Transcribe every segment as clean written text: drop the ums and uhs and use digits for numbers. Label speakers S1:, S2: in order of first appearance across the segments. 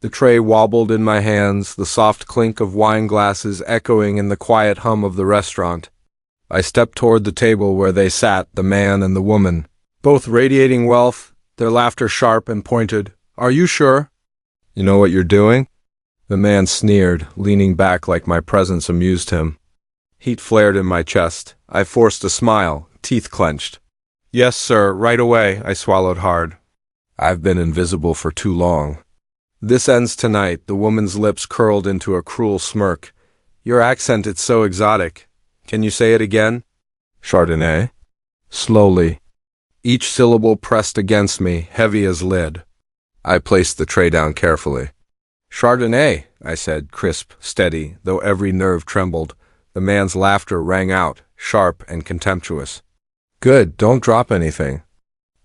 S1: The tray wobbled in my hands, the soft clink of wine glasses echoing in the quiet hum of the restaurant. I stepped toward the table where they sat, the man and the woman, both radiating wealth, their laughter sharp and pointed. "Are you sure? You know what you're doing?" The man sneered, leaning back like my presence amused him. Heat flared in my chest. I forced a smile, teeth clenched. "Yes, sir, right away," I swallowed hard. I've been invisible for too long. "This ends tonight," the woman's lips curled into a cruel smirk. "Your accent, it's so exotic. Can you say it again?" "Chardonnay?" Slowly. Each syllable pressed against me, heavy as lead. I placed the tray down carefully. "Chardonnay," I said, crisp, steady, though every nerve trembled. The man's laughter rang out, sharp and contemptuous. "Good, don't drop anything."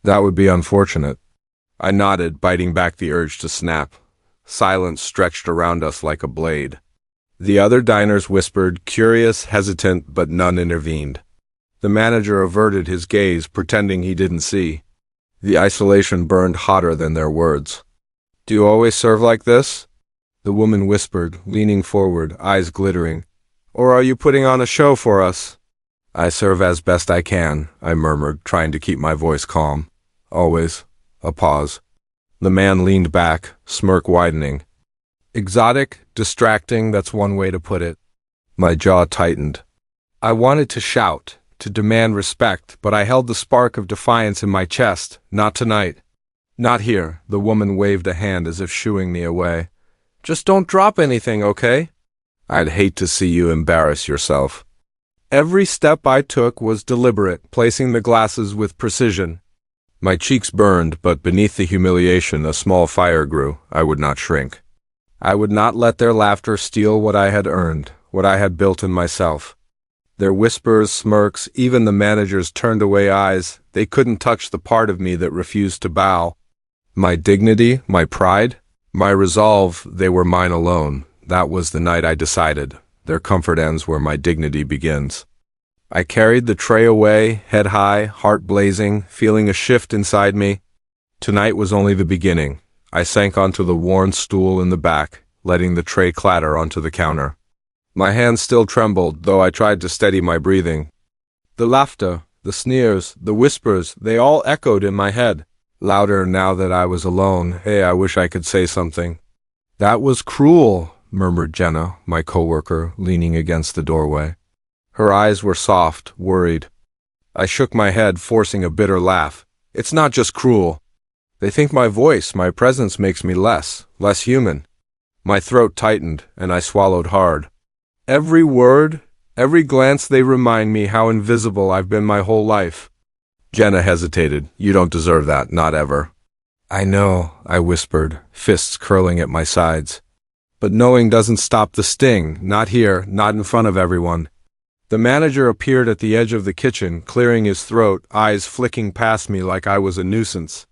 S1: "That would be unfortunate." I nodded, biting back the urge to snap. Silence stretched around us like a blade. The other diners whispered, curious, hesitant, but none intervened. The manager averted his gaze, pretending he didn't see. The isolation burned hotter than their words. "Do you always serve like this?" The woman whispered, leaning forward, eyes glittering. "Or are you putting on a show for us?" "I serve as best I can," I murmured, trying to keep my voice calm. "Always." A pause. The man leaned back, smirk widening. "Exotic, distracting, that's one way to put it." My jaw tightened. I wanted to shout, to demand respect, but I held the spark of defiance in my chest. "Not tonight. Not here." The woman waved a hand as if shooing me away. "Just don't drop anything, okay?" "I'd hate to see you embarrass yourself." Every step I took was deliberate, placing the glasses with precision. My cheeks burned, but beneath the humiliation a small fire grew. I would not shrink. I would not let their laughter steal what I had earned, what I had built in myself. Their whispers, smirks, even the manager's turned-away eyes, they couldn't touch the part of me that refused to bow. My dignity, my pride, my resolve, they were mine alone. That was the night I decided. Their comfort ends where my dignity begins. I carried the tray away, head high, heart blazing, feeling a shift inside me. Tonight was only the beginning. I sank onto the worn stool in the back, letting the tray clatter onto the counter. My hands still trembled, though I tried to steady my breathing. The laughter, the sneers, the whispers, they all echoed in my head. Louder now that I was alone. "Hey, I wish I could say something." "That was cruel," murmured Jenna, my coworker, leaning against the doorway. Her eyes were soft, worried. I shook my head, forcing a bitter laugh. "It's not just cruel. They think my voice, my presence makes me less human." My throat tightened, and I swallowed hard. Every word, every glance, they remind me how invisible I've been my whole life. Jenna hesitated. "You don't deserve that, not ever." "I know," I whispered, fists curling at my sides. "But knowing doesn't stop the sting, not here, not in front of everyone." The manager appeared at the edge of the kitchen, clearing his throat, eyes flicking past me like I was a nuisance.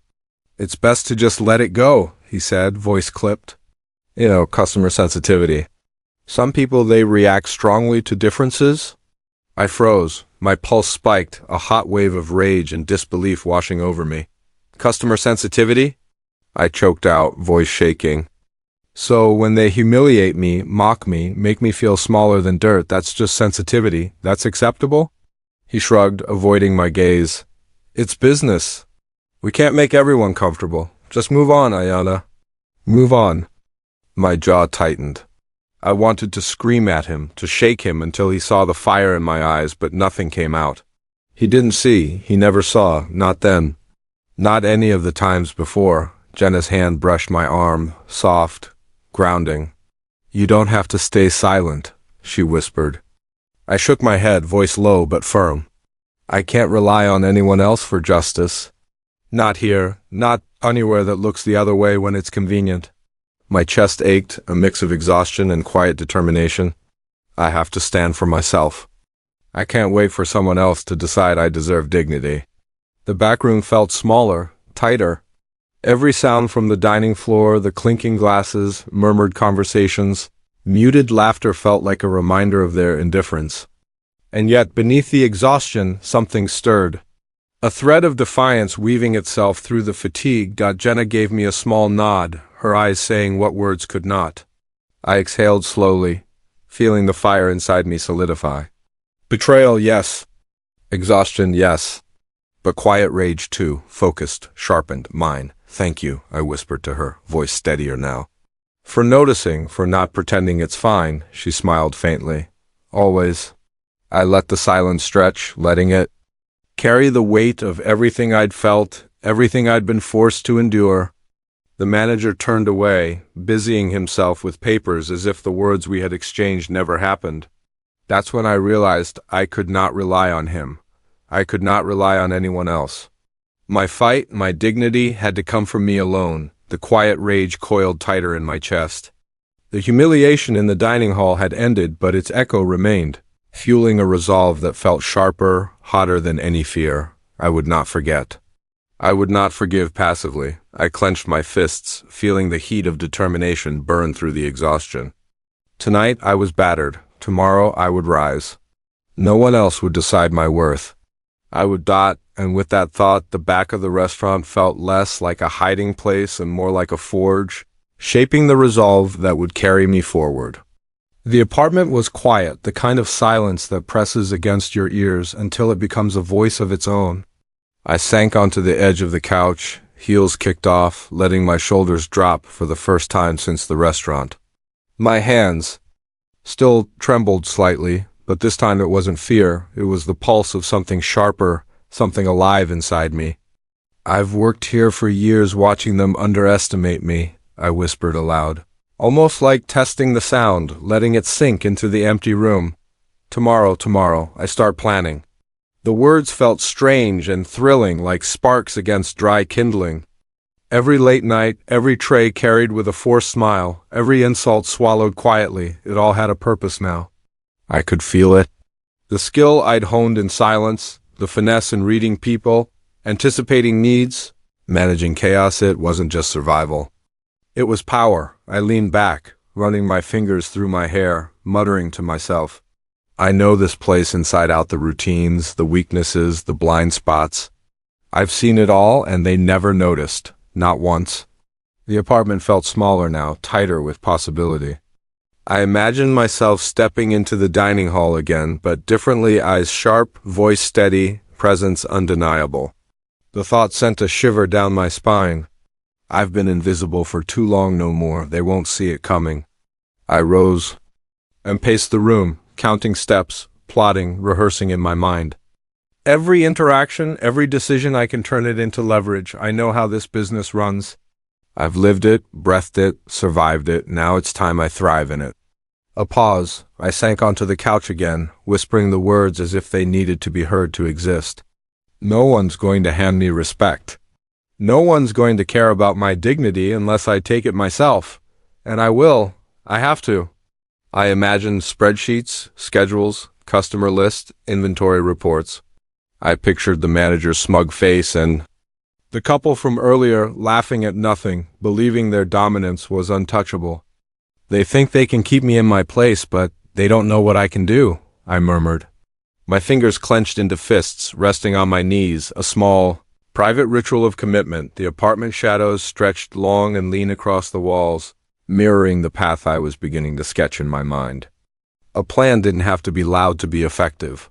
S1: "It's best to just let it go," he said, voice clipped. Customer sensitivity. Some people, they react strongly to differences. I froze. My pulse spiked, a hot wave of rage and disbelief washing over me. "Customer sensitivity?" I choked out, voice shaking. "So when they humiliate me, mock me, make me feel smaller than dirt, that's just sensitivity? That's acceptable?" He shrugged, avoiding my gaze. "It's business. We can't make everyone comfortable. Just move on, Ayana. Move on." My jaw tightened. I wanted to scream at him, to shake him until he saw the fire in my eyes, but nothing came out. He didn't see, he never saw, not then. Not any of the times before. Jenna's hand brushed my arm, soft, grounding. "You don't have to stay silent," she whispered. I shook my head, voice low but firm. "I can't rely on anyone else for justice. Not here, not anywhere that looks the other way when it's convenient." My chest ached, a mix of exhaustion and quiet determination. I have to stand for myself. I can't wait for someone else to decide I deserve dignity. The back room felt smaller, tighter. Every sound from the dining floor, the clinking glasses, murmured conversations, muted laughter felt like a reminder of their indifference. And yet, beneath the exhaustion, something stirred. A thread of defiance weaving itself through the fatigue. Jenna gave me a small nod, her eyes saying what words could not. I exhaled slowly, feeling the fire inside me solidify. Betrayal, yes. Exhaustion, yes. But quiet rage too, focused, sharpened, mine. Thank you, I whispered to her, voice steadier now. For noticing, for not pretending it's fine, she smiled faintly. Always. I let the silence stretch, letting it carry the weight of everything I'd felt, everything I'd been forced to endure. The manager turned away, busying himself with papers as if the words we had exchanged never happened. That's when I realized I could not rely on him. I could not rely on anyone else. My fight, my dignity, had to come from me alone. The quiet rage coiled tighter in my chest. The humiliation in the dining hall had ended, but its echo remained, fueling a resolve that felt sharper, hotter than any fear. I would not forget. I would not forgive passively. I clenched my fists, feeling the heat of determination burn through the exhaustion. Tonight I was battered. Tomorrow I would rise. No one else would decide my worth. I would dot, and with that thought, the back of the restaurant felt less like a hiding place and more like a forge, shaping the resolve that would carry me forward. The apartment was quiet, the kind of silence that presses against your ears until it becomes a voice of its own. I sank onto the edge of the couch, heels kicked off, letting my shoulders drop for the first time since the restaurant. My hands still trembled slightly, but this time it wasn't fear, it was the pulse of something sharper, something alive inside me. I've worked here for years watching them underestimate me, I whispered aloud, almost like testing the sound, letting it sink into the empty room. Tomorrow, I start planning. The words felt strange and thrilling, like sparks against dry kindling. Every late night, every tray carried with a forced smile, every insult swallowed quietly, it all had a purpose now. I could feel it. The skill I'd honed in silence, the finesse in reading people, anticipating needs, managing chaos, it wasn't just survival. It was power. I leaned back, running my fingers through my hair, muttering to myself. I know this place inside out, the routines, the weaknesses, the blind spots. I've seen it all, and they never noticed. Not once. The apartment felt smaller now, tighter with possibility. I imagined myself stepping into the dining hall again, but differently, eyes sharp, voice steady, presence undeniable. The thought sent a shiver down my spine. I've been invisible for too long, no more. They won't see it coming. I rose and paced the room, counting steps, plotting, rehearsing in my mind. Every interaction, every decision, I can turn it into leverage. I know how this business runs. I've lived it, breathed it, survived it. Now it's time I thrive in it. A pause. I sank onto the couch again, whispering the words as if they needed to be heard to exist. No one's going to hand me respect. No one's going to care about my dignity unless I take it myself. And I will. I have to. I imagined spreadsheets, schedules, customer lists, inventory reports. I pictured the manager's smug face and the couple from earlier laughing at nothing, believing their dominance was untouchable. They think they can keep me in my place, but they don't know what I can do, I murmured. My fingers clenched into fists, resting on my knees, a small, private ritual of commitment. The apartment shadows stretched long and lean across the walls, mirroring the path I was beginning to sketch in my mind. A plan didn't have to be loud to be effective.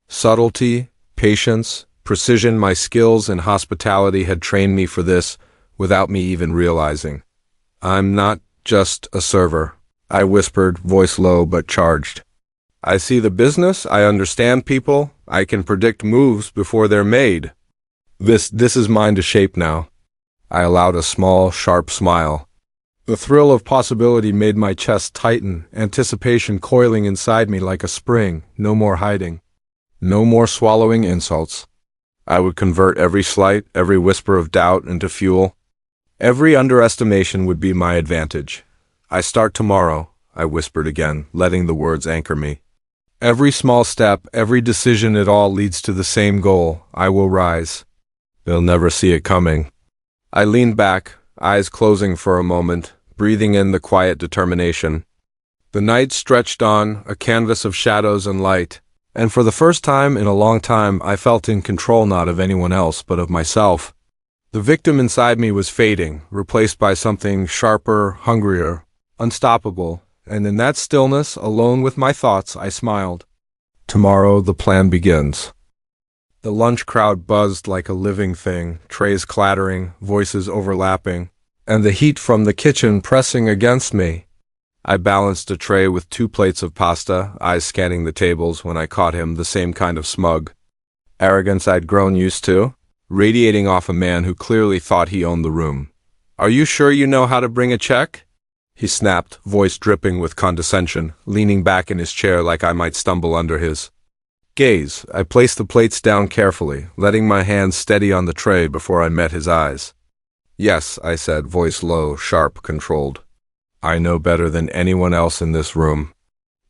S1: Subtlety, patience, precision, my skills in hospitality had trained me for this without me even realizing. I'm not just a server, I whispered, voice low but charged. I see the business, I understand people, I can predict moves before they're made. This is mine to shape now. I allowed a small, sharp smile. The thrill of possibility made my chest tighten, anticipation coiling inside me like a spring. No more hiding. No more swallowing insults. I would convert every slight, every whisper of doubt into fuel. Every underestimation would be my advantage. I start tomorrow, I whispered again, letting the words anchor me. Every small step, every decision, it all leads to the same goal. I will rise. They'll never see it coming. I leaned back, eyes closing for a moment, breathing in the quiet determination. The night stretched on, a canvas of shadows and light, and for the first time in a long time I felt in control, not of anyone else but of myself. The victim inside me was fading, replaced by something sharper, hungrier, unstoppable, and in that stillness, alone with my thoughts, I smiled. Tomorrow the plan begins. The lunch crowd buzzed like a living thing, trays clattering, voices overlapping, and the heat from the kitchen pressing against me. I balanced a tray with 2 plates of pasta, eyes scanning the tables when I caught him, the same kind of smug arrogance I'd grown used to, radiating off a man who clearly thought he owned the room. "Are you sure you know how to bring a check?" he snapped, voice dripping with condescension, leaning back in his chair like I might stumble under his gaze. I placed the plates down carefully, letting my hands steady on the tray before I met his eyes. "Yes," I said, voice low, sharp, controlled. "I know better than anyone else in this room."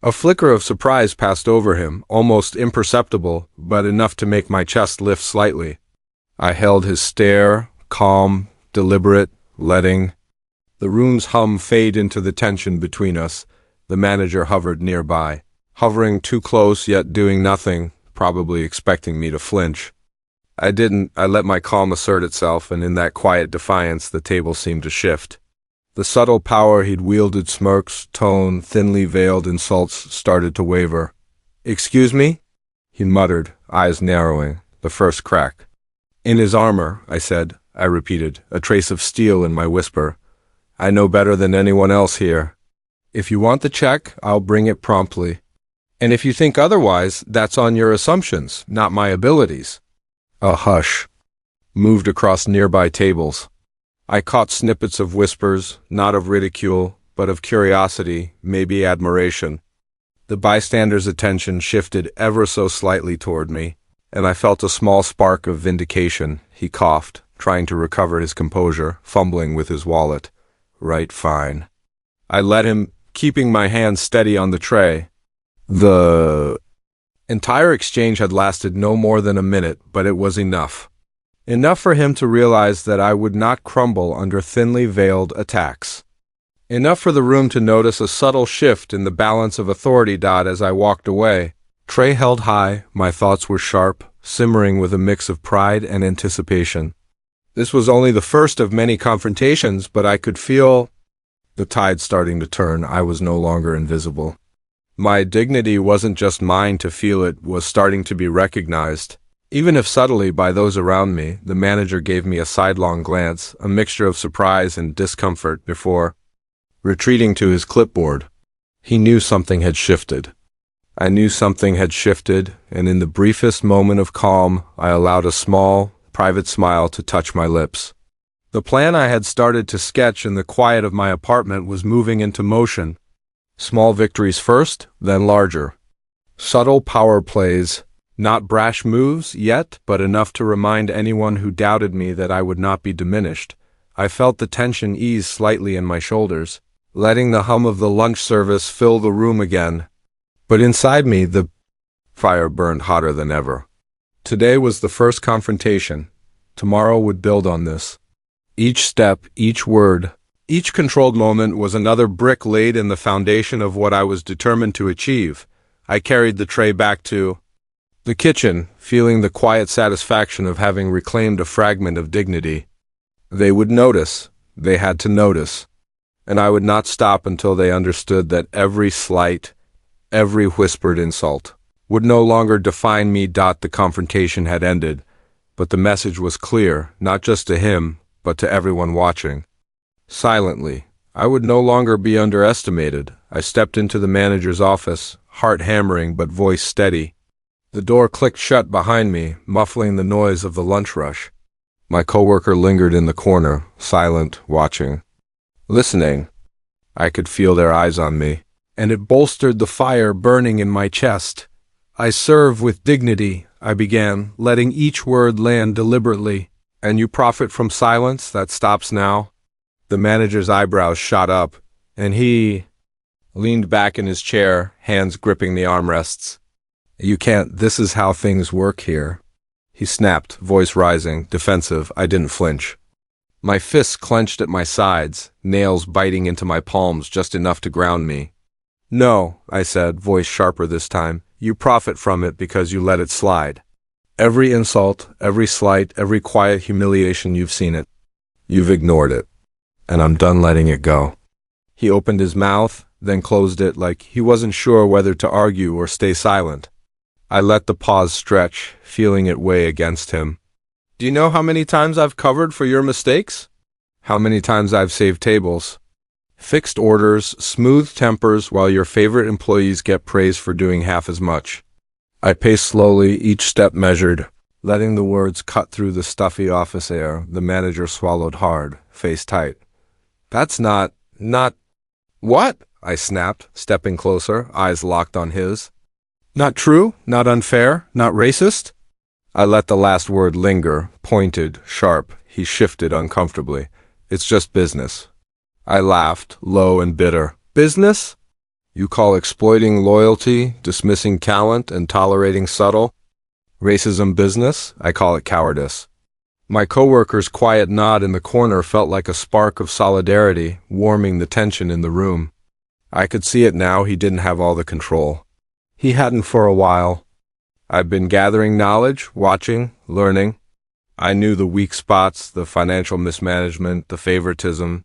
S1: A flicker of surprise passed over him, almost imperceptible, but enough to make my chest lift slightly. I held his stare, calm, deliberate, letting the room's hum fade into the tension between us. The manager hovered nearby, hovering too close yet doing nothing, probably expecting me to flinch. I didn't. I let my calm assert itself, and in that quiet defiance the table seemed to shift. The subtle power he'd wielded, smirks, tone, thinly veiled insults, started to waver. "Excuse me?" he muttered, eyes narrowing, the first crack. "In his armor," I said. I repeated, a trace of steel in my whisper. "I know better than anyone else here. If you want the check, I'll bring it promptly. And if you think otherwise, that's on your assumptions, not my abilities." A hush moved across nearby tables. I caught snippets of whispers, not of ridicule, but of curiosity, maybe admiration. The bystanders' attention shifted ever so slightly toward me, and I felt a small spark of vindication. He coughed, trying to recover his composure, fumbling with his wallet. "Right, fine." I let him, keeping my hands steady on the tray. The entire exchange had lasted no more than a minute, but it was enough. Enough for him to realize that I would not crumble under thinly veiled attacks. Enough for the room to notice a subtle shift in the balance of authority. As I walked away, tray held high, my thoughts were sharp, simmering with a mix of pride and anticipation. This was only the first of many confrontations, but I could feel the tide starting to turn. I was no longer invisible. My dignity wasn't just mine to feel, it was starting to be recognized. Even if subtly by those around me. The manager gave me a sidelong glance, a mixture of surprise and discomfort, before retreating to his clipboard. He knew something had shifted. I knew something had shifted, and in the briefest moment of calm, I allowed a small, private smile to touch my lips. The plan I had started to sketch in the quiet of my apartment was moving into motion. Small victories first, then larger. Subtle power plays. Not brash moves yet, but enough to remind anyone who doubted me that I would not be diminished. I felt the tension ease slightly in my shoulders, letting the hum of the lunch service fill the room again. But inside me, the fire burned hotter than ever. Today was the first confrontation. Tomorrow would build on this. Each step, each word, each controlled moment was another brick laid in the foundation of what I was determined to achieve. I carried the tray back to the kitchen, feeling the quiet satisfaction of having reclaimed a fragment of dignity. They would notice. They had to notice. And I would not stop until they understood that every slight, every whispered insult would no longer define me. The confrontation had ended, but the message was clear, not just to him, but to everyone watching. Silently, I would no longer be underestimated. I stepped into the manager's office, heart hammering but voice steady. The door clicked shut behind me, muffling the noise of the lunch rush. My coworker lingered in the corner, silent, watching, listening. I could feel their eyes on me, and it bolstered the fire burning in my chest. "I serve with dignity," I began, letting each word land deliberately. "And you profit from silence that stops now?" The manager's eyebrows shot up, and he leaned back in his chair, hands gripping the armrests. "You can't. This is how things work here," he snapped, voice rising, defensive. I didn't flinch. My fists clenched at my sides, nails biting into my palms just enough to ground me. "No," I said, voice sharper this time. "You profit from it because you let it slide." Every insult, every slight, every quiet humiliation, you've seen it. You've ignored it. And I'm done letting it go. He opened his mouth, then closed it like he wasn't sure whether to argue or stay silent. I let the pause stretch, feeling it weigh against him. Do you know how many times I've covered for your mistakes? How many times I've saved tables? Fixed orders, smooth tempers, while your favorite employees get praise for doing half as much. I paced slowly, each step measured, letting the words cut through the stuffy office air. The manager swallowed hard, face tight. That's not... What? I snapped, stepping closer, eyes locked on his. Not true, not unfair, not racist? I let the last word linger, pointed, sharp. He shifted uncomfortably. It's just business. I laughed, low and bitter. Business? You call exploiting loyalty, dismissing talent, and tolerating subtle racism business? I call it cowardice. My coworker's quiet nod in the corner felt like a spark of solidarity, warming the tension in the room. I could see it now. He didn't have all the control. He hadn't for a while. I'd been gathering knowledge, watching, learning. I knew the weak spots, the financial mismanagement, the favoritism.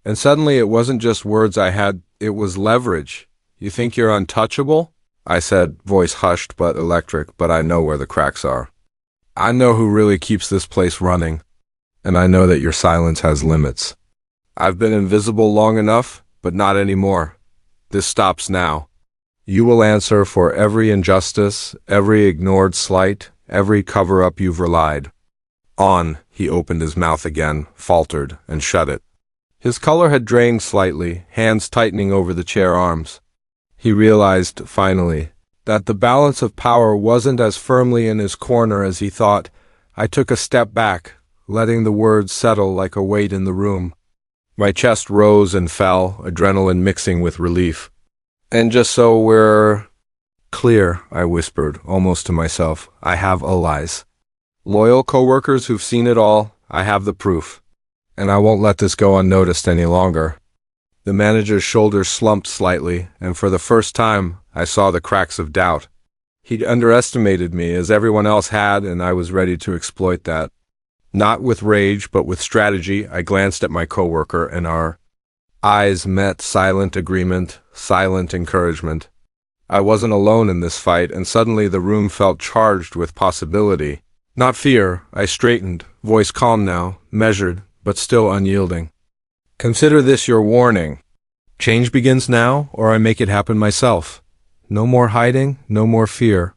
S1: And suddenly it wasn't just words I had, it was leverage. You think you're untouchable? I said, voice hushed but electric, but I know where the cracks are. I know who really keeps this place running, and I know that your silence has limits. I've been invisible long enough, but not anymore. This stops now. You will answer for every injustice, every ignored slight, every cover-up you've relied on. He opened his mouth again, faltered, and shut it. His color had drained slightly, hands tightening over the chair arms. He realized, finally, that the balance of power wasn't as firmly in his corner as he thought. I took a step back, letting the words settle like a weight in the room. My chest rose and fell, adrenaline mixing with relief. And just so we're clear, I whispered, almost to myself, I have allies. Loyal coworkers who've seen it all. I have the proof. And I won't let this go unnoticed any longer. The manager's shoulders slumped slightly, and for the first time, I saw the cracks of doubt. He'd underestimated me, as everyone else had, and I was ready to exploit that. Not with rage, but with strategy. I glanced at my coworker, and our eyes met, silent agreement, silent encouragement. I wasn't alone in this fight, and suddenly the room felt charged with possibility. Not fear. I straightened, voice calm now, measured, but still unyielding. Consider this your warning. Change begins now, or I make it happen myself. No more hiding, no more fear.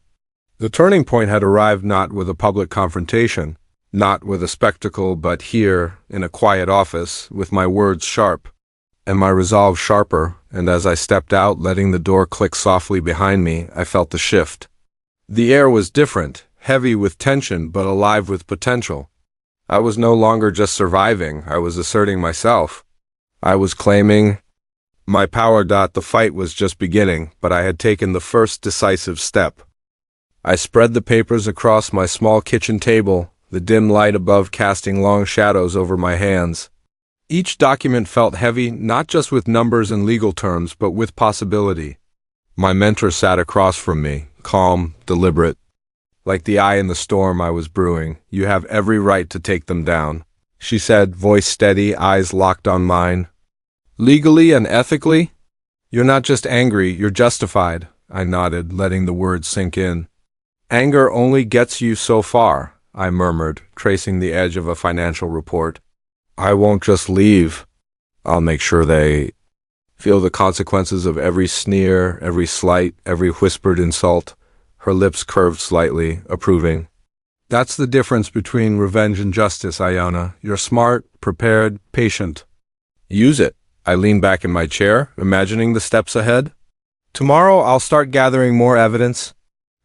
S1: The turning point had arrived, not with a public confrontation, not with a spectacle, but here, in a quiet office, with my words sharp, and my resolve sharper, and as I stepped out, letting the door click softly behind me, I felt the shift. The air was different, heavy with tension, but alive with potential. I was no longer just surviving, I was asserting myself. I was claiming my power. The fight was just beginning, but I had taken the first decisive step. I spread the papers across my small kitchen table, the dim light above casting long shadows over my hands. Each document felt heavy, not just with numbers and legal terms, but with possibility. My mentor sat across from me, calm, deliberate. Like the eye in the storm I was brewing. You have every right to take them down, she said, voice steady, eyes locked on mine. Legally and ethically? You're not just angry, you're justified, I nodded, letting the words sink in. Anger only gets you so far, I murmured, tracing the edge of a financial report. I won't just leave. I'll make sure they feel the consequences of every sneer, every slight, every whispered insult. Her lips curved slightly, approving. That's the difference between revenge and justice, Ayana. You're smart, prepared, patient. Use it. I leaned back in my chair, imagining the steps ahead. Tomorrow I'll start gathering more evidence.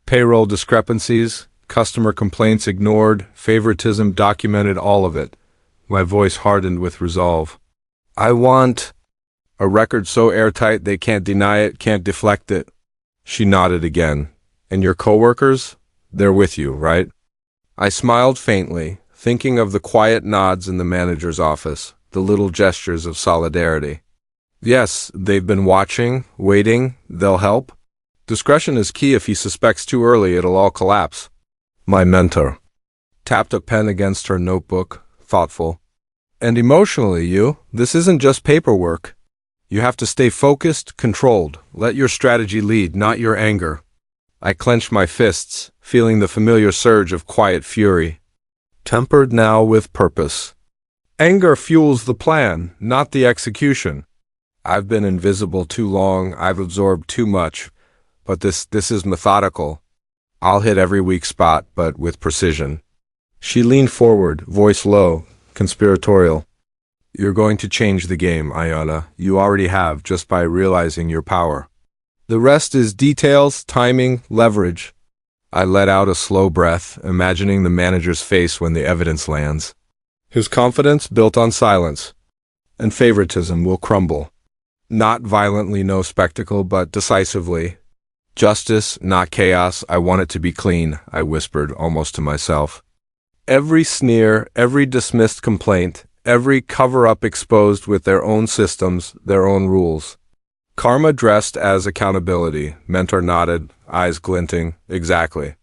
S1: Payroll discrepancies, customer complaints ignored, favoritism documented, all of it. My voice hardened with resolve. I want a record so airtight they can't deny it, can't deflect it. She nodded again. And your coworkers? They're with you, right? I smiled faintly, thinking of the quiet nods in the manager's office, the little gestures of solidarity. Yes, they've been watching, waiting, they'll help. Discretion is key. If he suspects too early, it'll all collapse. My mentor tapped a pen against her notebook, thoughtful. And emotionally, this isn't just paperwork. You have to stay focused, controlled. Let your strategy lead, not your anger. I clenched my fists, feeling the familiar surge of quiet fury, tempered now with purpose. Anger fuels the plan, not the execution. I've been invisible too long, I've absorbed too much, but this is methodical. I'll hit every weak spot, but with precision. She leaned forward, voice low, conspiratorial. You're going to change the game, Ayana. You already have, just by realizing your power. The rest is details, timing, leverage. I let out a slow breath, imagining the manager's face when the evidence lands. His confidence built on silence, and favoritism will crumble. Not violently, no spectacle, but decisively. Justice, not chaos. I want it to be clean, I whispered, almost to myself. Every sneer, every dismissed complaint, every cover-up exposed with their own systems, their own rules. Karma dressed as accountability. Mentor nodded, eyes glinting. Exactly.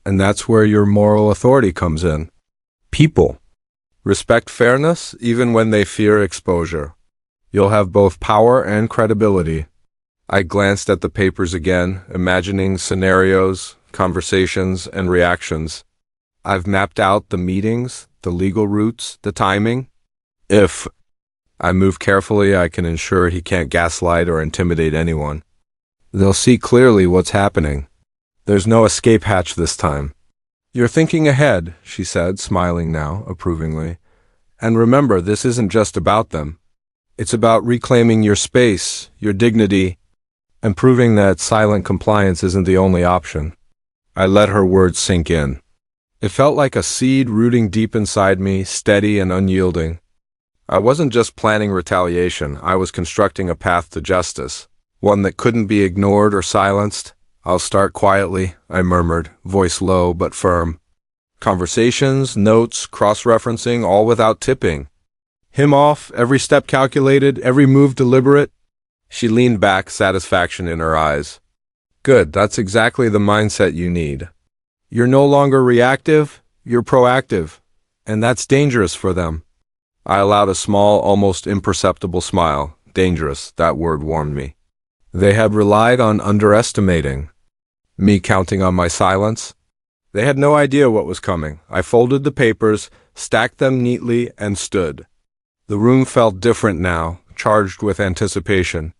S1: And that's where your moral authority comes in. People respect fairness even when they fear exposure. You'll have both power and credibility. I glanced at the papers again, imagining scenarios, conversations, and reactions. I've mapped out the meetings, the legal routes, the timing. If I move carefully, I can ensure he can't gaslight or intimidate anyone. They'll see clearly what's happening. There's no escape hatch this time. You're thinking ahead, she said, smiling now, approvingly. And remember, this isn't just about them. It's about reclaiming your space, your dignity, and proving that silent compliance isn't the only option. I let her words sink in. It felt like a seed rooting deep inside me, steady and unyielding. I wasn't just planning retaliation, I was constructing a path to justice, one that couldn't be ignored or silenced. I'll start quietly, I murmured, voice low but firm. Conversations, notes, cross-referencing, all without tipping. Him off, every step calculated, every move deliberate. She leaned back, satisfaction in her eyes. Good, that's exactly the mindset you need. You're no longer reactive, you're proactive, and that's dangerous for them. I allowed a small, almost imperceptible smile. Dangerous, that word warmed me. They had relied on underestimating. Me counting on my silence. They had no idea what was coming. I folded the papers, stacked them neatly, and stood. The room felt different now, charged with anticipation.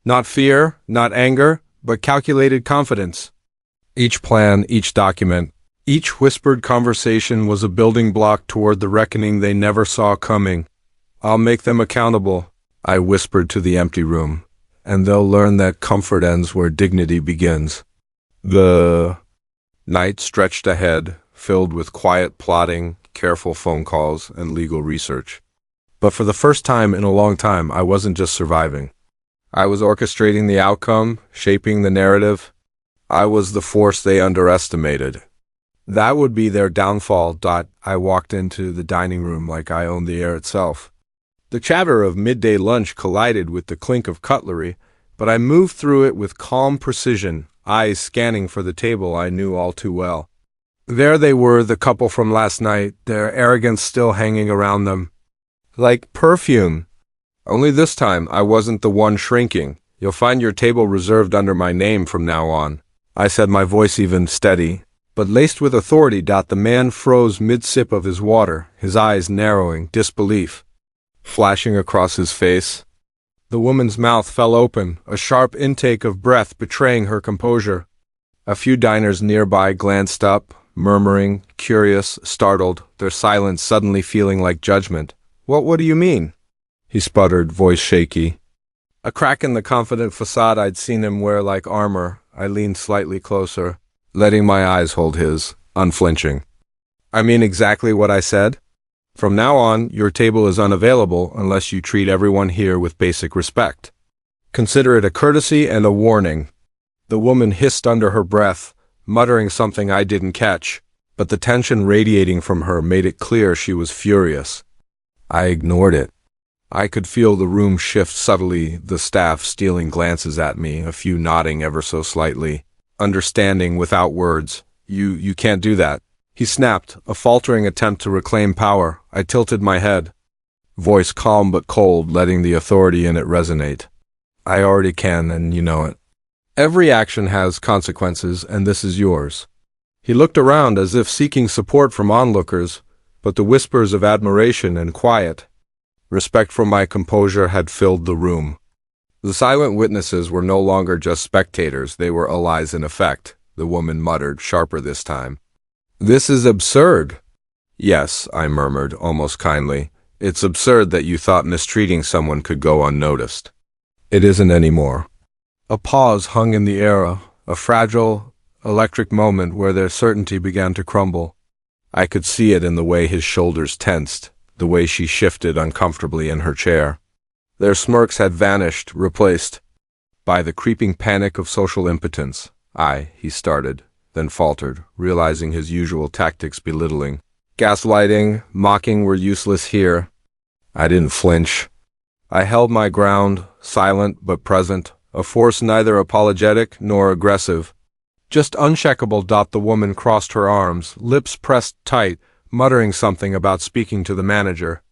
S1: Not fear, not anger, but calculated confidence. Each plan, each document, each whispered conversation was a building block toward the reckoning they never saw coming. I'll make them accountable, I whispered to the empty room, and they'll learn that comfort ends where dignity begins. The night stretched ahead, filled with quiet plotting, careful phone calls, and legal research. But for the first time in a long time, I wasn't just surviving. I was orchestrating the outcome, shaping the narrative. I was the force they underestimated. That would be their downfall. I walked into the dining room like I owned the air itself. The chatter of midday lunch collided with the clink of cutlery, but I moved through it with calm precision, eyes scanning for the table I knew all too well. There they were, the couple from last night, their arrogance still hanging around them. Like perfume. Only this time I wasn't the one shrinking. You'll find your table reserved under my name from now on. I said, my voice even steady, but laced with authority. The man froze mid-sip of his water, his eyes narrowing, disbelief flashing across his face. The woman's mouth fell open, a sharp intake of breath betraying her composure. A few diners nearby glanced up, murmuring, curious, startled, their silence suddenly feeling like judgment. What do you mean? He sputtered, voice shaky. A crack in the confident facade I'd seen him wear like armor. I leaned slightly closer, letting my eyes hold his, unflinching. I mean exactly what I said. From now on, your table is unavailable unless you treat everyone here with basic respect. Consider it a courtesy and a warning. The woman hissed under her breath, muttering something I didn't catch, but the tension radiating from her made it clear she was furious. I ignored it. I could feel the room shift subtly, the staff stealing glances at me, a few nodding ever so slightly, understanding without words. You can't do that. He snapped, a faltering attempt to reclaim power. I tilted my head. Voice calm but cold, letting the authority in it resonate. I already can, and you know it. Every action has consequences, and this is yours. He looked around as if seeking support from onlookers, but the whispers of admiration and quiet, respect for my composure had filled the room. The silent witnesses were no longer just spectators, they were allies in effect, the woman muttered, sharper this time. This is absurd. Yes, I murmured, almost kindly. It's absurd that you thought mistreating someone could go unnoticed. It isn't anymore. A pause hung in the air, a fragile, electric moment where their certainty began to crumble. I could see it in the way his shoulders tensed, the way she shifted uncomfortably in her chair. Their smirks had vanished, replaced by the creeping panic of social impotence. He started, then faltered, realizing his usual tactics belittling. Gaslighting, mocking were useless here. I didn't flinch. I held my ground, silent but present, a force neither apologetic nor aggressive. Just uncheckable. The woman crossed her arms, lips pressed tight, muttering something about speaking to the manager.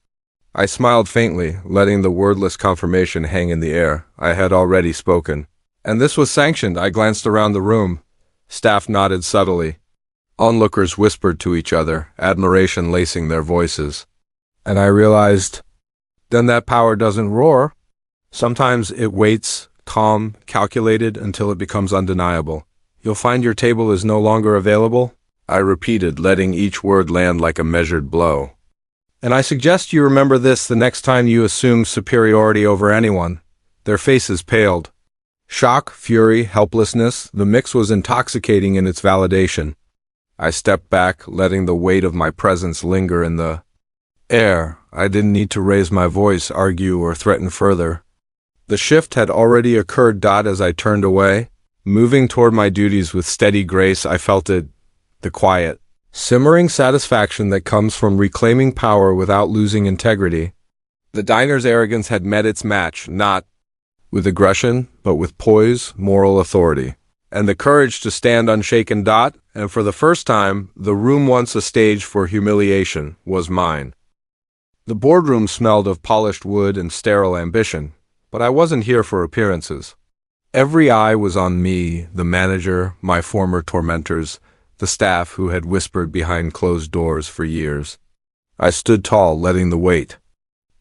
S1: I smiled faintly, letting the wordless confirmation hang in the air. I had already spoken. And this was sanctioned. I glanced around the room. Staff nodded subtly. Onlookers whispered to each other, admiration lacing their voices. And I realized, then that power doesn't roar. Sometimes it waits, calm, calculated, until it becomes undeniable. You'll find your table is no longer available, I repeated, letting each word land like a measured blow. And I suggest you remember this the next time you assume superiority over anyone. Their faces paled. Shock, fury, helplessness, the mix was intoxicating in its validation. I stepped back, letting the weight of my presence linger in the air. I didn't need to raise my voice, argue, or threaten further. The shift had already occurred. As I turned away, moving toward my duties with steady grace, I felt it, the quiet, simmering satisfaction that comes from reclaiming power without losing integrity. The diner's arrogance had met its match, not with aggression, but with poise, moral authority, and the courage to stand unshaken. And for the first time, the room once a stage for humiliation was mine. The boardroom smelled of polished wood and sterile ambition, but I wasn't here for appearances. Every eye was on me, the manager, my former tormentors, the staff who had whispered behind closed doors for years. I stood tall, letting the weight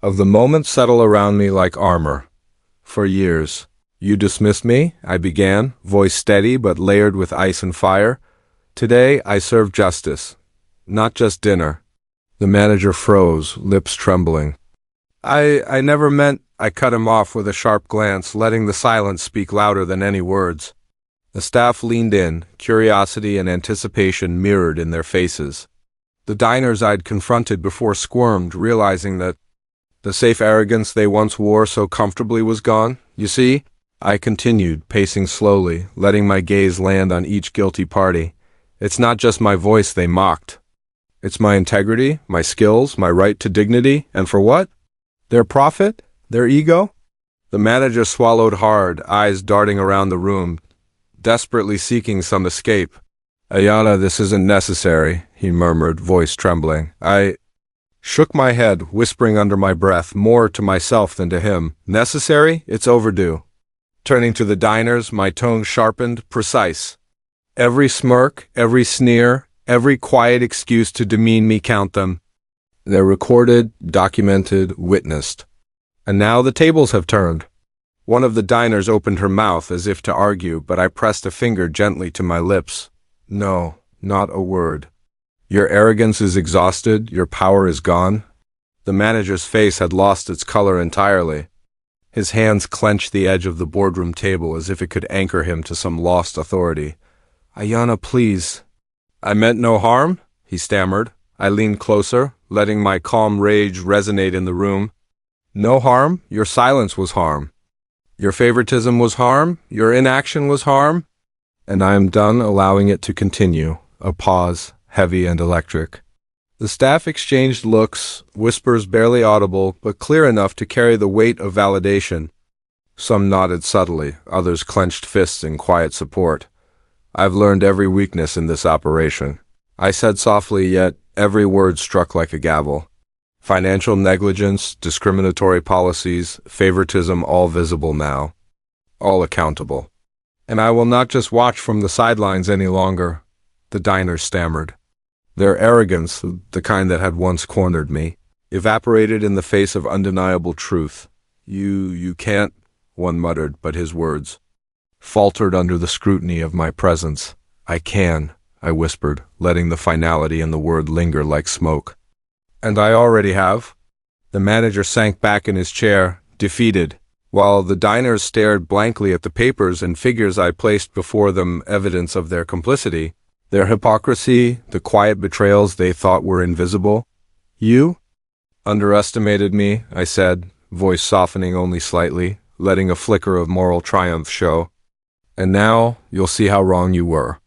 S1: of the moment settle around me like armor. For years. You dismissed me, I began, voice steady but layered with ice and fire. Today I serve justice, not just dinner. The manager froze, lips trembling. I never meant. I cut him off with a sharp glance, letting the silence speak louder than any words. The staff leaned in, curiosity and anticipation mirrored in their faces. The diners I'd confronted before squirmed, realizing that the safe arrogance they once wore so comfortably was gone. You see, I continued, pacing slowly, letting my gaze land on each guilty party. It's not just my voice they mocked. It's my integrity, my skills, my right to dignity, and for what? Their profit? Their ego? The manager swallowed hard, eyes darting around the room, desperately seeking some escape. Ayana, this isn't necessary, he murmured, voice trembling. I shook my head, whispering under my breath, more to myself than to him. Necessary? It's overdue. Turning to the diners, my tone sharpened, precise. Every smirk, every sneer, every quiet excuse to demean me, count them. They're recorded, documented, witnessed. And now the tables have turned. One of the diners opened her mouth as if to argue, but I pressed a finger gently to my lips. No, not a word. Your arrogance is exhausted, your power is gone. The manager's face had lost its color entirely. His hands clenched the edge of the boardroom table as if it could anchor him to some lost authority. Ayana, please. I meant no harm, he stammered. I leaned closer, letting my calm rage resonate in the room. No harm? Your silence was harm. Your favoritism was harm? Your inaction was harm? And I am done allowing it to continue. A pause, heavy and electric. The staff exchanged looks, whispers barely audible, but clear enough to carry the weight of validation. Some nodded subtly, others clenched fists in quiet support. I've learned every weakness in this operation. I said softly, yet every word struck like a gavel. Financial negligence, discriminatory policies, favoritism, all visible now. All accountable. And I will not just watch from the sidelines any longer, the diners stammered. Their arrogance, the kind that had once cornered me, evaporated in the face of undeniable truth. You can't, one muttered, but his words faltered under the scrutiny of my presence. I can, I whispered, letting the finality in the word linger like smoke. And I already have. The manager sank back in his chair, defeated, while the diners stared blankly at the papers and figures I placed before them, evidence of their complicity, their hypocrisy, the quiet betrayals they thought were invisible. You underestimated me, I said, voice softening only slightly, letting a flicker of moral triumph show. And now you'll see how wrong you were.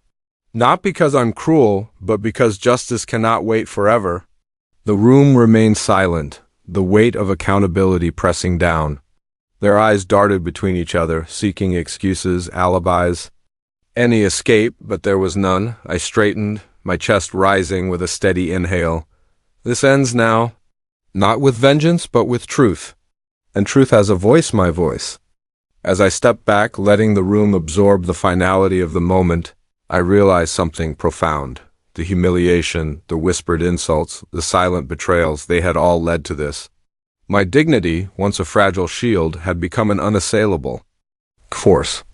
S1: Not because I'm cruel, but because justice cannot wait forever. The room remained silent, the weight of accountability pressing down. Their eyes darted between each other, seeking excuses, alibis. Any escape, but there was none. I straightened, my chest rising with a steady inhale. This ends now. Not with vengeance, but with truth. And truth has a voice, my voice. As I stepped back, letting the room absorb the finality of the moment, I realized something profound. The humiliation, the whispered insults, the silent betrayals, they had all led to this. My dignity, once a fragile shield, had become an unassailable force.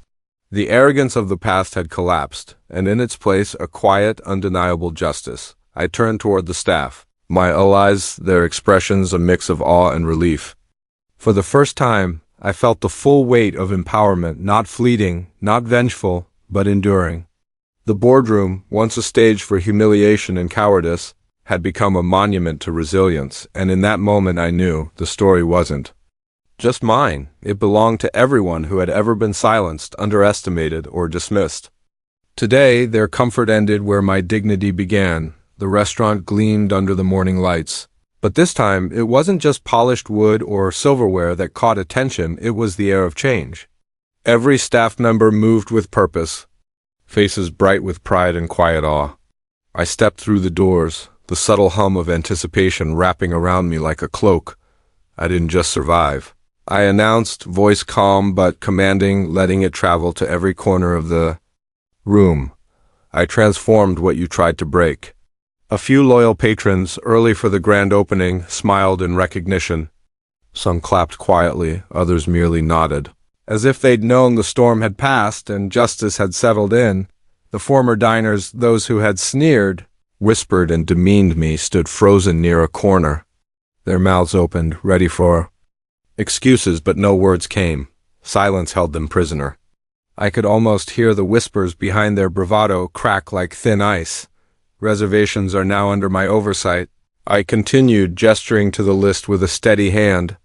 S1: The arrogance of the past had collapsed, and in its place a quiet, undeniable justice. I turned toward the staff, my allies, their expressions a mix of awe and relief. For the first time, I felt the full weight of empowerment, not fleeting, not vengeful, but enduring. The boardroom, once a stage for humiliation and cowardice, had become a monument to resilience, and in that moment I knew the story wasn't just mine. It belonged to everyone who had ever been silenced, underestimated, or dismissed. Today, their comfort ended where my dignity began. The restaurant gleamed under the morning lights. But this time, it wasn't just polished wood or silverware that caught attention, it was the air of change. Every staff member moved with purpose, faces bright with pride and quiet awe. I stepped through the doors, the subtle hum of anticipation wrapping around me like a cloak. I didn't just survive. I announced, voice calm but commanding, letting it travel to every corner of the room. I transformed what you tried to break. A few loyal patrons, early for the grand opening, smiled in recognition. Some clapped quietly, others merely nodded. As if they'd known the storm had passed and justice had settled in, the former diners, those who had sneered, whispered and demeaned me, stood frozen near a corner. Their mouths opened, ready for excuses, but no words came. Silence held them prisoner. I could almost hear the whispers behind their bravado crack like thin ice. Reservations are now under my oversight. I continued, gesturing to the list with a steady hand.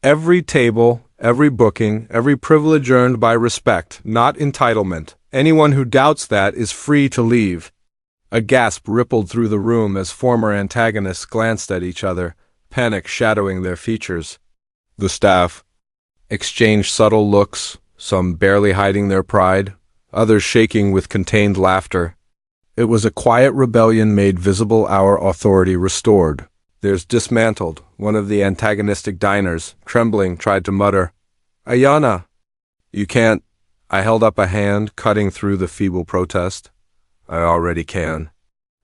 S1: Every table, every booking, every privilege earned by respect, not entitlement. Anyone who doubts that is free to leave. A gasp rippled through the room as former antagonists glanced at each other, panic shadowing their features. The staff exchanged subtle looks, some barely hiding their pride, others shaking with contained laughter. It was a quiet rebellion made visible, our authority restored. Theirs dismantled. One of the antagonistic diners, trembling, tried to mutter, "Ayana, you can't." I held up a hand, cutting through the feeble protest. I already can.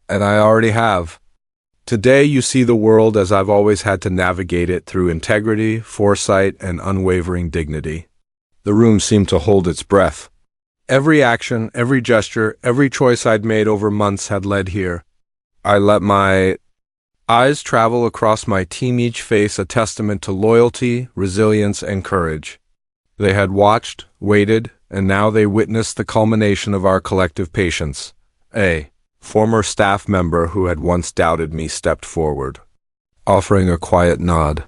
S1: And I already have. Today you see the world as I've always had to navigate it, through integrity, foresight, and unwavering dignity. The room seemed to hold its breath. Every action, every gesture, every choice I'd made over months had led here. I let my eyes travel across my team, each face a testament to loyalty, resilience, and courage. They had watched, waited, and now they witnessed the culmination of our collective patience. A former staff member who had once doubted me stepped forward, offering a quiet nod.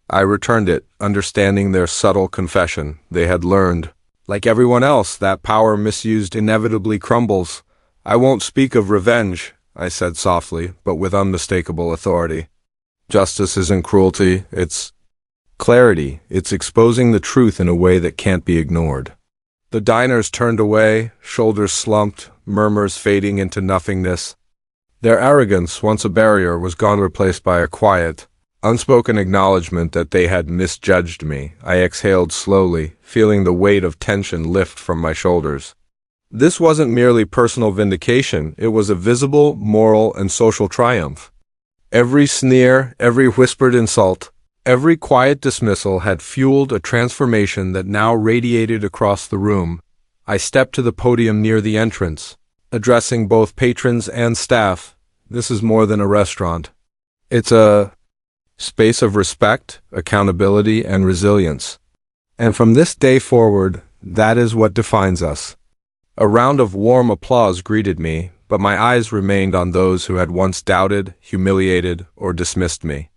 S1: I returned it, understanding their subtle confession. They had learned, like everyone else, that power misused inevitably crumbles. I won't speak of revenge, I said softly, but with unmistakable authority. Justice isn't cruelty, it's clarity. It's exposing the truth in a way that can't be ignored. The diners turned away, shoulders slumped, murmurs fading into nothingness. Their arrogance, once a barrier, was gone, replaced by a quiet, unspoken acknowledgement that they had misjudged me. I exhaled slowly, feeling the weight of tension lift from my shoulders. This wasn't merely personal vindication, it was a visible, moral, and social triumph. Every sneer, every whispered insult, every quiet dismissal had fueled a transformation that now radiated across the room. I stepped to the podium near the entrance, addressing both patrons and staff. This is more than a restaurant. It's a space of respect, accountability, and resilience. And from this day forward, that is what defines us. A round of warm applause greeted me, but my eyes remained on those who had once doubted, humiliated, or dismissed me.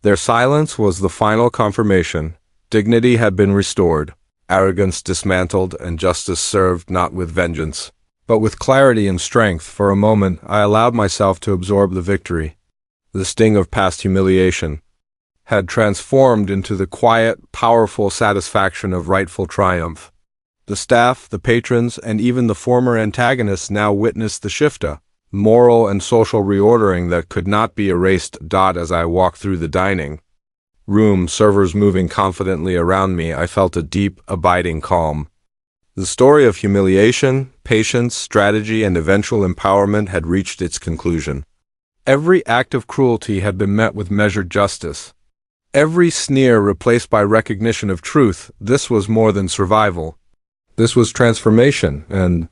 S1: Their silence was the final confirmation. Dignity had been restored, arrogance dismantled, and justice served not with vengeance, but with clarity and strength. For a moment, I allowed myself to absorb the victory. The sting of past humiliation had transformed into the quiet, powerful satisfaction of rightful triumph. The staff, the patrons, and even the former antagonists now witnessed the shifta, moral and social reordering that could not be erased. As I walked through the dining room, servers moving confidently around me, I felt a deep, abiding calm. The story of humiliation, patience, strategy, and eventual empowerment had reached its conclusion. Every act of cruelty had been met with measured justice. Every sneer replaced by recognition of truth. This was more than survival. This was transformation, and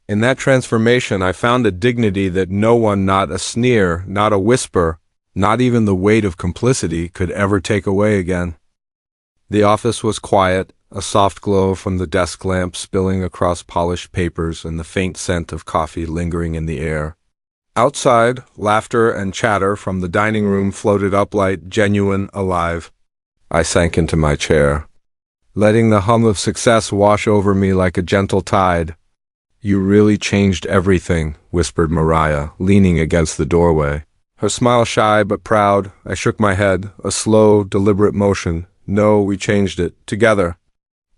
S1: in that transformation I found a dignity that no one, not a sneer, not a whisper, not even the weight of complicity, could ever take away again. The office was quiet, a soft glow from the desk lamp spilling across polished papers and the faint scent of coffee lingering in the air. Outside, laughter and chatter from the dining room floated up, light, genuine, alive. I sank into my chair, letting the hum of success wash over me like a gentle tide. "You really changed everything," whispered Mariah, leaning against the doorway. Her smile shy but proud. I shook my head, a slow, deliberate motion. "No, we changed it. Together."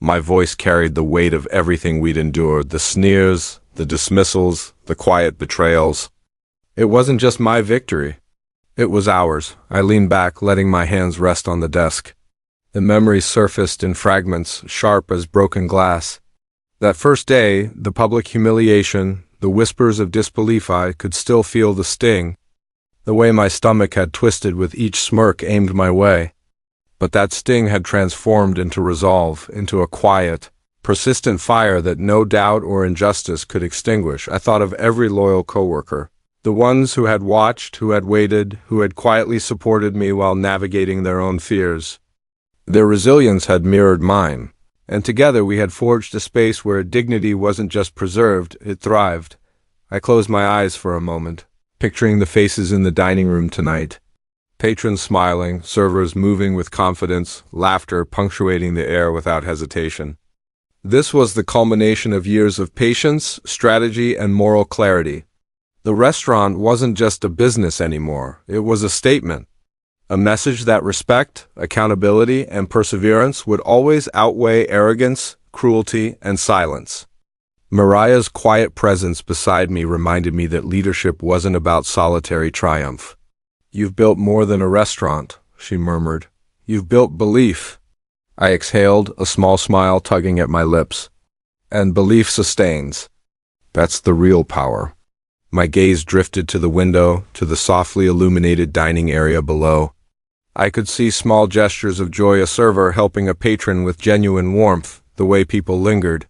S1: My voice carried the weight of everything we'd endured, the sneers, the dismissals, the quiet betrayals. It wasn't just my victory. It was ours. I leaned back, letting my hands rest on the desk. The memories surfaced in fragments, sharp as broken glass. That first day, the public humiliation, the whispers of disbelief, I could still feel the sting, the way my stomach had twisted with each smirk aimed my way. But that sting had transformed into resolve, into a quiet, persistent fire that no doubt or injustice could extinguish. I thought of every loyal coworker, the ones who had watched, who had waited, who had quietly supported me while navigating their own fears. Their resilience had mirrored mine, and together we had forged a space where dignity wasn't just preserved, it thrived. I closed my eyes for a moment, picturing the faces in the dining room tonight. Patrons smiling, servers moving with confidence, laughter punctuating the air without hesitation. This was the culmination of years of patience, strategy, and moral clarity. The restaurant wasn't just a business anymore, it was a statement. A message that respect, accountability, and perseverance would always outweigh arrogance, cruelty, and silence. Mariah's quiet presence beside me reminded me that leadership wasn't about solitary triumph. "You've built more than a restaurant," she murmured. "You've built belief." I exhaled, a small smile tugging at my lips. "And belief sustains. That's the real power." My gaze drifted to the window, to the softly illuminated dining area below. I could see small gestures of joy, a server helping a patron with genuine warmth, the way people lingered,